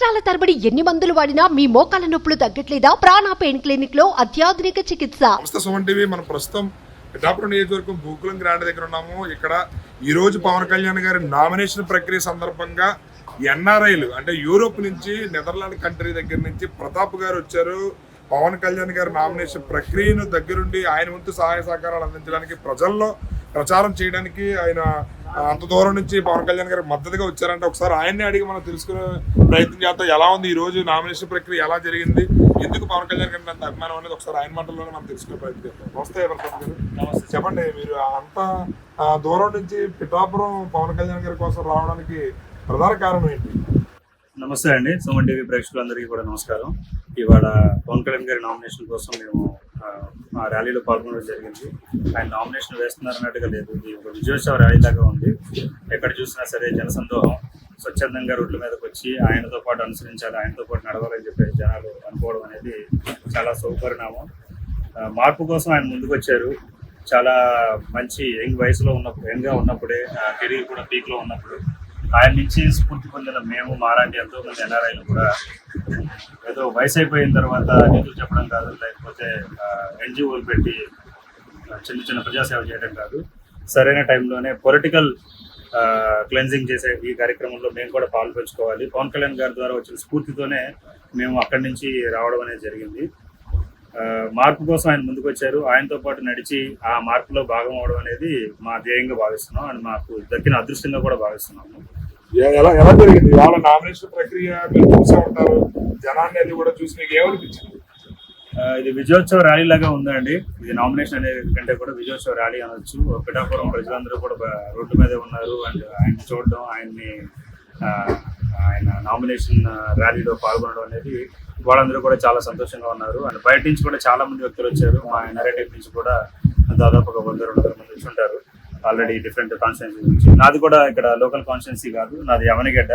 సంవత్సరాల తరబడి ఎన్ని మందులు వాడినా మీ మోకాల నొప్పులు తగ్గట్లేదా? ప్రాణ పెయిన్ క్లినిక్ లో అత్యాధునిక చికిత్స. సుమన్ టీవీ మన ప్రస్తుతం పిఠాపురం నియోజకవర్గం భూకులం గ్రాండ్ దగ్గర ఉన్నాము. ఇక్కడ ఈ రోజు పవన్ కళ్యాణ్ గారి నామినేషన్ ప్రక్రియ సందర్భంగా ఎన్ఆర్ఐలు అంటే యూరోప్ నుంచి, నెదర్లాండ్ కంట్రీ దగ్గర నుంచి ప్రతాప్ గారు వచ్చారు. పవన్ కళ్యాణ్ గారి నామినేషన్ ప్రక్రియను దగ్గరుండి ఆయన వంతు సహాయ సహకారాలు అందించడానికి, ప్రజల్లో ప్రచారం చేయడానికి ఆయన అంత దూరం నుంచి పవన్ కళ్యాణ్ గారికి మద్దతుగా వచ్చారంటే ఒకసారి ఆయన్ని అడిగి మనం తెలుసుకునే ప్రయత్నం చేద్దాం. ఎలా ఉంది ఈ రోజు నామినేషన్ ప్రక్రియ, ఎలా జరిగింది, ఎందుకు పవన్ కళ్యాణ్ గారికి అంత అభిమానం అనేది ఒకసారి ఆయన మాటల్లోనే మనం తెలుసుకునే ప్రయత్నం చేద్దాం. నమస్తే ప్రతాప్ గారు. నమస్తే. చెప్పండి, మీరు అంత దూరం నుంచి పిఠాపురం పవన్ కళ్యాణ్ గారి కోసం రావడానికి ప్రధాన కారణం ఏంటి? నమస్తే అండి, సుమన్ టీవీ ప్రేక్షకులందరికీ కూడా నమస్కారం. ఇవాళ పవన్ కళ్యాణ్ గారి నామినేషన్ కోసం మేము ఆ ర్యాలీలో పాల్గొనడం జరిగింది. ఆయన నామినేషన్ వేస్తున్నారన్నట్టుగా లేదు, ఇది ఒక విజయోత్సవ ర్యాలీ లాగా ఉంది. ఎక్కడ చూసినా సరే జనసందోహం, స్వచ్ఛందంగా రోడ్ల మీదకి వచ్చి ఆయనతో పాటు అనుసరించాలి, ఆయనతో పాటు నడవాలని చెప్పేసి జనాలు అనుకోవడం అనేది చాలా శుభపరిణామం. మార్పు కోసం ఆయన ముందుకు వచ్చారు. చాలా మంచి వయసులో ఉన్నప్పుడు, యంగ్గా ఉన్నప్పుడే, కెరీర్ కూడా పీక్లో ఉన్నప్పుడు ఆయన నుంచి స్ఫూర్తి పొందిన మేము, మాలాంటి ఎంతో మంది ఎన్ఆర్ఐలు కూడా ఏదో వయసు అయిపోయిన తర్వాత నీతులు చెప్పడం కాదు, లేకపోతే ఎన్జిఓలు పెట్టి చిన్న చిన్న ప్రజాసేవ చేయడం కాదు, సరైన టైంలోనే పొలిటికల్ క్లెన్జింగ్ చేసే ఈ కార్యక్రమంలో మేము కూడా పాల్పంచుకోవాలి. పవన్ కళ్యాణ్ గారి ద్వారా వచ్చిన స్ఫూర్తితోనే మేము అక్కడి నుంచి రావడం అనేది జరిగింది. మార్పు కోసం ఆయన ముందుకు వచ్చారు. ఆయనతో పాటు నడిచి ఆ మార్పులో భాగం అవడం అనేది మా ధ్యేయంగా భావిస్తున్నాం అండ్ మాకు దక్కిన అదృష్టంగా కూడా భావిస్తున్నాము. ఎలా జరిగింది వాళ్ళ నామినేషన్ ప్రక్రియ? మీరు చూసే ఉంటారు, జనాన్ని అది కూడా చూసి మీకు ఏమనిపించింది? ఇది విజయోత్సవ ర్యాలీ లాగా ఉందండి. ఇది నామినేషన్ అనేది కంటే కూడా విజయోత్సవ ర్యాలీ అనొచ్చు. పిఠాపురం ప్రజలందరూ కూడా రోడ్డు మీదే ఉన్నారు అండ్ ఆయన చూడడం, ఆయన నామినేషన్ ర్యాలీలో పాల్గొనడం అనేది వాళ్ళందరూ కూడా చాలా సంతోషంగా ఉన్నారు. అండ్ బయట నుంచి కూడా చాలా మంది వ్యక్తులు వచ్చారు. మా నరేటివ్ నుంచి కూడా దాదాపు ఒక 100-200 మంది వచ్చి ఉంటారు ఆల్రెడీ, డిఫరెంట్ కాన్స్టిట్యున్సీ నుంచి. నాది కూడా ఇక్కడ లోకల్ కాన్స్టిట్యున్సీ కాదు, నాది అవనిగడ్డ.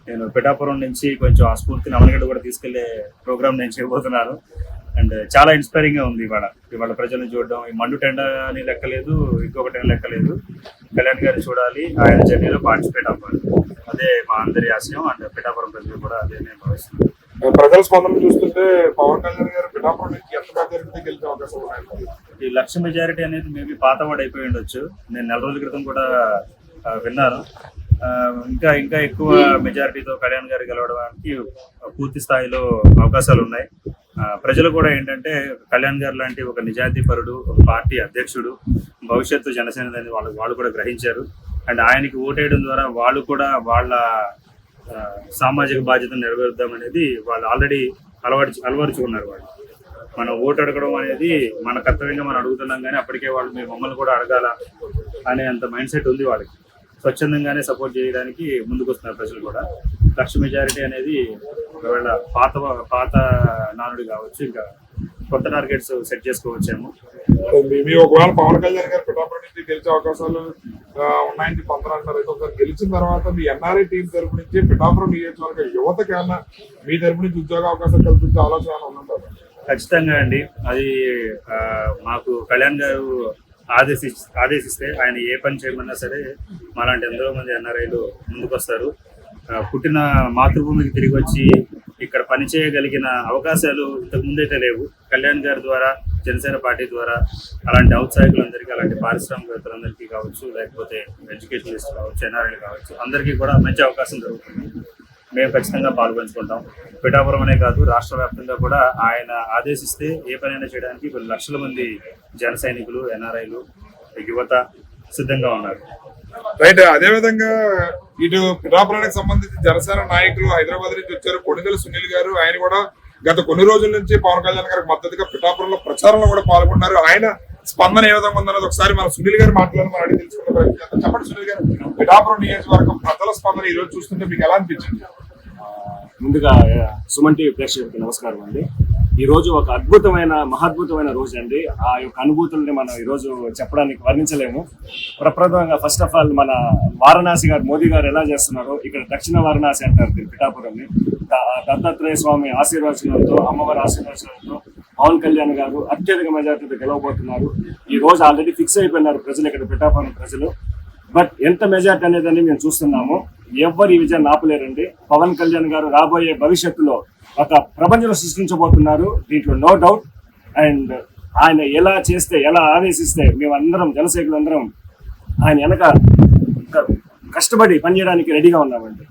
నేను పిఠాపురం నుంచి కొంచెం ఆ స్ఫూర్తిని అవనిగడ్డ కూడా తీసుకెళ్లే ప్రోగ్రామ్ నేను చేయబోతున్నాను. అండ్ చాలా ఇన్స్పైరింగ్ గా ఉంది ఇవాళ ప్రజలను చూడడం. ఈ మండు టెండ అని లెక్కలేదు, ఇంకొకటి అని లెక్కలేదు, కళ్యాణ్ గారిని చూడాలి, ఆయన జర్నీలో పార్టిసిపేట్ అవ్వాలి, అదే మా అందరి ఆశయం. అండ్ పిఠాపురం ప్రజలు కూడా అదే నేను భావిస్తున్నాను. ప్రజల స్పందన చూస్తుంటే పవన్ కళ్యాణ్ గారు పిఠాపురం నుంచి ఎంత మెజారిటీ గెలిచే అవకాశం ఉన్నాయి? ఈ లక్ష మెజారిటీ అనేది మేబీ పాతవాడు అయిపోయి ఉండొచ్చు. నేను 4 రోజుల క్రితం కూడా విన్నాను. ఇంకా ఎక్కువ మెజారిటీతో కళ్యాణ్ గారు గెలవడానికి పూర్తి స్థాయిలో అవకాశాలు ఉన్నాయి. ప్రజలు కూడా ఏంటంటే కళ్యాణ్ గారు లాంటి ఒక నిజాయితీ పరుడు, ఒక పార్టీ అధ్యక్షుడు, భవిష్యత్తు జనసేనదని వాళ్ళు కూడా గ్రహించారు. అండ్ ఆయనకి ఓటేయడం ద్వారా వాళ్ళు కూడా వాళ్ళ సామాజిక బాధ్యతను నెరవేరుద్దామనేది వాళ్ళు ఆల్రెడీ అలవరుచుకున్నారు. వాళ్ళు మనం ఓటు అడగడం అనేది మన కర్తవ్యంగా మనం అడుగుతున్నాం, కానీ అప్పటికే వాళ్ళు మీరు మమ్మల్ని కూడా అడగాల అనే అంత మైండ్ సెట్ ఉంది వాళ్ళకి. స్వచ్ఛందంగానే సపోర్ట్ చేయడానికి ముందుకు వస్తున్నారు ప్రజలు కూడా. లక్ష మెజారిటీ అనేది ఒకవేళ పాత నానుడు కావచ్చు, ఇంకా కొత్త టార్గెట్స్ సెట్ చేసుకోవచ్చేమో. ఒకవేళ పవన్ కళ్యాణ్ గారు పిఠాపురం నుంచి గెలిచే అవకాశాలు ఉన్నాయని కొందరు అంటారు. అయితే ఒకసారి గెలిచిన తర్వాత మీ ఎన్ఆర్ఐ టీం తరపు నుంచి పిఠాపురం నియోజకవర్గ యువతకి ఏమన్నా మీ తరపు నుంచి ఉద్యోగ అవకాశాలు కల్పించే ఆలోచన ఉందంటారు? ఖచ్చితంగా అండి. అది మాకు కళ్యాణ్ గారు ఆదేశిస్తే ఆయన ఏ పని చేయమన్నా సరే మాలాంటి ఎంతో మంది ఎన్ఆర్ఐలు ముందుకు వస్తారు. పుట్టిన మాతృభూమికి తిరిగి వచ్చి ఇక్కడ పనిచేయగలిగిన అవకాశాలు ఇంతకు ముందైతే లేవు. కళ్యాణ్ గారి ద్వారా, జనసేన పార్టీ ద్వారా అలాంటి ఔత్సాహికులందరికీ, అలాంటి పారిశ్రామికవేత్తలందరికీ కావచ్చు, లేకపోతే ఎడ్యుకేషనలిస్ట్ కావచ్చు, ఎన్ఆర్ఐలు కావచ్చు, అందరికీ కూడా మంచి అవకాశం దొరుకుతుంది. మేము ఖచ్చితంగా పాల్పంచుకుంటాం. పిఠాపురం అనే కాదు, రాష్ట్ర వ్యాప్తంగా కూడా ఆయన ఆదేశిస్తే ఏ పనైనా చేయడానికి కొన్ని లక్షల మంది జన సైనికులు, ఎన్ఆర్ఐలు, యువత సిద్ధంగా ఉన్నారు. రైట్. అదేవిధంగా ఇటు పిఠాపురానికి సంబంధించి జనసేన నాయకులు హైదరాబాద్ నుంచి వచ్చారు. కొణిదెల సునీల్ గారు, ఆయన కూడా గత కొన్ని రోజుల నుంచి పవన్ కళ్యాణ్ గారికి మద్దతుగా పిఠాపురంలో ప్రచారంలో కూడా పాల్గొన్నారు. ఆయన స్పందన ఏ విధంగా ఉందన్నది ఒకసారి మన సునీల్ గారు మాట్లాడమని అడిగి తెలుసుకునే ప్రయత్నం. చెప్పండి సునీల్ గారు, పిఠాపురం నియోజకవర్గం ప్రజల స్పందన ఈ రోజు చూస్తుంటే మీకు ఎలా అనిపించింది? ముందుగా సుమన్ టీవీ ప్రేక్షకులకు నమస్కారం అండి. ఈ రోజు ఒక మహాద్భుతమైన రోజు అండి. ఆ యొక్క అనుభూతుల్ని మనం ఈ రోజు చెప్పడానికి వర్ణించలేము. ప్రప్రథమంగా ఫస్ట్ ఆఫ్ ఆల్ మన వారణాసి గారు, మోదీ గారు ఎలా చేస్తున్నారో, ఇక్కడ దక్షిణ వారణాసి అంటారు పిఠాపురంని, దత్తాత్రేయ స్వామి ఆశీర్వచనంతో, అమ్మవారి ఆశీర్వచనంతో పవన్ కళ్యాణ్ గారు అత్యధిక మెజార్టీతో గెలవబోతున్నారు. ఈ రోజు ఆల్రెడీ ఫిక్స్ అయిపోయినారు ప్రజలు, ఇక్కడ పిఠాపురం ప్రజలు. బట్ ఎంత మెజార్టీ అనేదని మేము చూస్తున్నాము. ఎవ్వరు ఈ విజయాన్ని ఆపలేరండి. పవన్ కళ్యాణ్ గారు రాబోయే భవిష్యత్తులో ఒక ప్రపంచం సృష్టించబోతున్నారు, దీంట్లో నో డౌట్. అండ్ ఆయన ఎలా చేస్తే, ఎలా ఆదేశిస్తే మేమందరం జనసైనికులందరం ఆయన వెనక కష్టపడి పనిచేయడానికి రెడీగా ఉన్నామండి.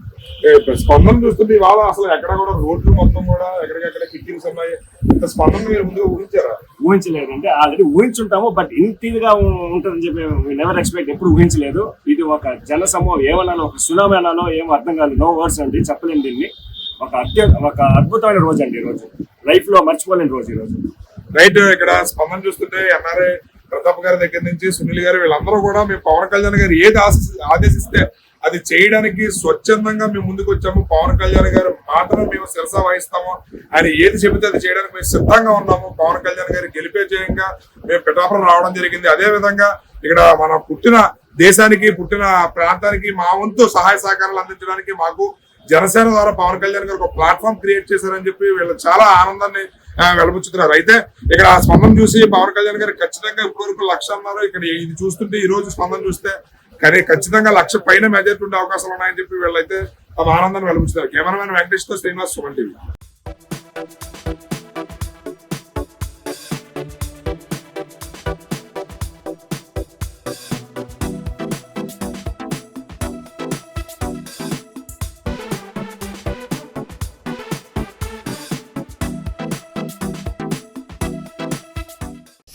స్పందన చూస్తుంటే ఇవాళ అసలు ఎక్కడ కూడా రోడ్లు మొత్తం కూడా ఎక్కడికెక్కడ కిటికీలు ఉన్నాయి. ఇంత స్పందన మీరు ముందుగా ఊహించారా? ఊహించలేదంటే ఆల్రెడీ ఊహించుంటాము, బట్ ఇంటిగా ఉంటుందని చెప్పి నెవర్ ఎక్స్పెక్ట్, ఎప్పుడు ఊహించలేదు. ఇది ఒక జన సమూహం ఏమన్నానో, ఒక సునామీ అనాలో ఏమో అర్థం కాదు, నో వర్డ్స్ అండి, చెప్పలేము దీన్ని. ఒక అద్భుతమైన రోజు అండి ఈ రోజు, లైఫ్ లో మర్చిపోలేని రోజు ఈ రోజు. రైట్. ఇక్కడ స్పందన చూస్తుంటే ఎన్ఆర్ఐ ప్రతాప్ గారి దగ్గర నుంచి సునీల్ గారు వీళ్ళందరూ కూడా మేము పవన్ కళ్యాణ్ గారు ఏది ఆదేశిస్తే అది చేయడానికి స్వచ్ఛందంగా మేము ముందుకు వచ్చాము. పవన్ కళ్యాణ్ గారు మాటను మేము శిరస వహిస్తాము, ఆయన ఏది చెబితే అది చేయడానికి మేము సిద్ధంగా ఉన్నాము. పవన్ కళ్యాణ్ గారి గెలిపే జయంగా మేము పిఠాపురం రావడం జరిగింది. అదే విధంగా ఇక్కడ మన పుట్టిన దేశానికి, పుట్టిన ప్రాంతానికి మా వంతు సహాయ సహకారాలు అందించడానికి మాకు జనసేన ద్వారా పవన్ కళ్యాణ్ గారు ఒక ప్లాట్ఫామ్ క్రియేట్ చేశారని చెప్పి వీళ్ళు చాలా ఆనందాన్ని వెలబుచ్చుతున్నారు. అయితే ఇక్కడ స్పందన చూసి పవన్ కళ్యాణ్ గారు ఖచ్చితంగా ఇప్పటివరకు 1,00,000 అన్నారు. ఇక్కడ ఇది చూస్తుంటే ఈ రోజు స్పందన చూస్తే కానీ ఖచ్చితంగా 1,00,000 పైన మెజారిటీ ఉండే అవకాశాలు ఉన్నాయని చెప్పి వీళ్ళైతే తమ ఆనందాన్ని వెలుగుతున్నారు. కెమెరామెన్ వెంకటేష్ తో శ్రీనివాస్, సుమన్ టీవీ.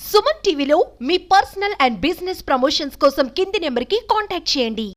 సుమన్ టీవీలో మీ పర్సనల్ అండ్ బిజినెస్ ప్రమోషన్స్ కోసం కింది నెంబర్కి కాంటాక్ట్ చేయండి.